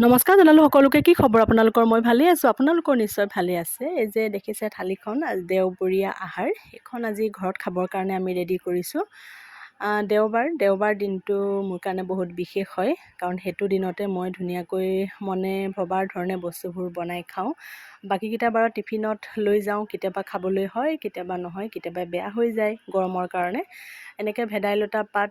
নমস্কাৰ জনালোঁ সকলোকে। কি খবৰ আপোনালোকৰ? মই ভালেই আছোঁ, আপোনালোকৰ নিশ্চয় ভালেই আছে। এই যে দেখিছে থালিখন, আজি দেওবৰীয়া আহাৰ, সেইখন আজি ঘৰত খাবৰ কাৰণে আমি ৰেডি কৰিছোঁ। দেওবাৰ দিনটো মোৰ কাৰণে বহুত বিশেষ হয়, কাৰণ সেইটো দিনতে মই ধুনীয়াকৈ মনে ভবাৰ ধৰণে বস্তুবোৰ বনাই খাওঁ। বাকীকেইটা বাৰত টিফিনত লৈ যাওঁ, কেতিয়াবা খাবলৈ হয়, কেতিয়াবা নহয়, কেতিয়াবা বেয়া হৈ যায় গৰমৰ কাৰণে। এনেকৈ ভেদাইলতা পাত,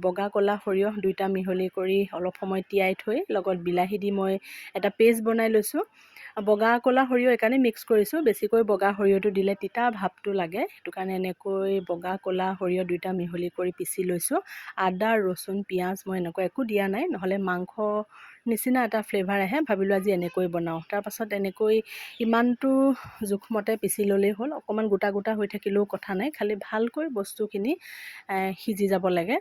বগা ক'লা সৰিয়হ দুইটা মিহলি কৰি অলপ সময় তিয়াই থৈ লগত বিলাহী দি মই এটা পেষ্ট বনাই লৈছোঁ। বগা ক'লা সৰিয়হ এইকাৰণে মিক্স কৰিছোঁ, বেছিকৈ বগা সৰিয়হটো দিলে তিতা ভাৱটো লাগে, সেইটো কাৰণে এনেকৈ বগা ক'লা সৰিয়হ দুইটা মিহলি কৰি পিচি লৈছোঁ। আদা, ৰচুন, পিঁয়াজ মই এনেকুৱা একো দিয়া নাই, নহ'লে মাংস নিচিনা এটা ফ্লেভাৰ আহে, ভাবিলোঁ আজি এনেকৈ বনাওঁ। তাৰপাছত এনেকৈ ইমানটো জোখমতে পিচি ল'লেই হ'ল। অকণমান গোটা গোটা হৈ থাকিলেও কথা নাই, খালি ভালকৈ বস্তুখিনি সিজি যাব লাগে।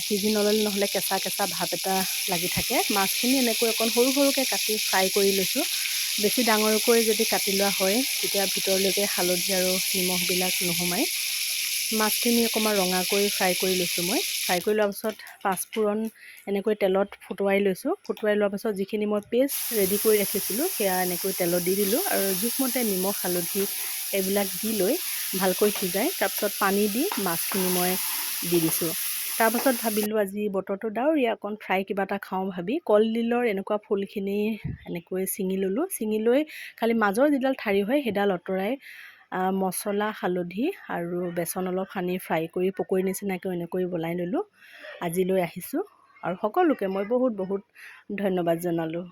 সিজি নল'লে নহ'লে কেঁচা কেঁচা ভাৱ এটা লাগি থাকে। মাছখিনি এনেকৈ অকণ সৰু সৰুকৈ কাটি ফ্ৰাই কৰি লৈছোঁ। বেছি ডাঙৰকৈ যদি কাটি লোৱা হয়, তেতিয়া ভিতৰলৈকে হালধি আৰু নিমখবিলাক নোসোমায়। মাছখিনি অকণমান ৰঙাকৈ ফ্ৰাই কৰি লৈছোঁ মই। ফ্ৰাই কৰি লোৱাৰ পাছত পাঁচফোৰণ এনেকৈ তেলত ফুটুৱাই লৈছোঁ। ফুটুৱাই লোৱাৰ পাছত যিখিনি মই পেষ্ট ৰেডি কৰি ৰাখিছিলোঁ, সেয়া এনেকৈ তেলত দি দিলোঁ আৰু জোখমতে নিমখ, হালধি এইবিলাক দি লৈ ভালকৈ সিজাই তাৰপিছত পানী দি মাছখিনি মই দি দিছোঁ। তাৰপাছত ভাবিলোঁ আজি বতৰটো ডাৱৰীয়া, অকণ ফ্ৰাই কিবা এটা খাওঁ ভাবি কলডিলৰ এনেকুৱা ফুলখিনি এনেকৈ ছিঙি ল'লোঁ। ছিঙি লৈ খালি মাজৰ যিডাল ঠাৰি হয় সেইডাল আঁতৰাই মছলা, হালধি আৰু বেচন অলপ সানি ফ্ৰাই কৰি পকৰি নিচিনাকৈ এনেকৈ বনাই ল'লোঁ। আজিলৈ আহিছোঁ আৰু সকলোকে মই বহুত বহুত ধন্যবাদ জনালোঁ।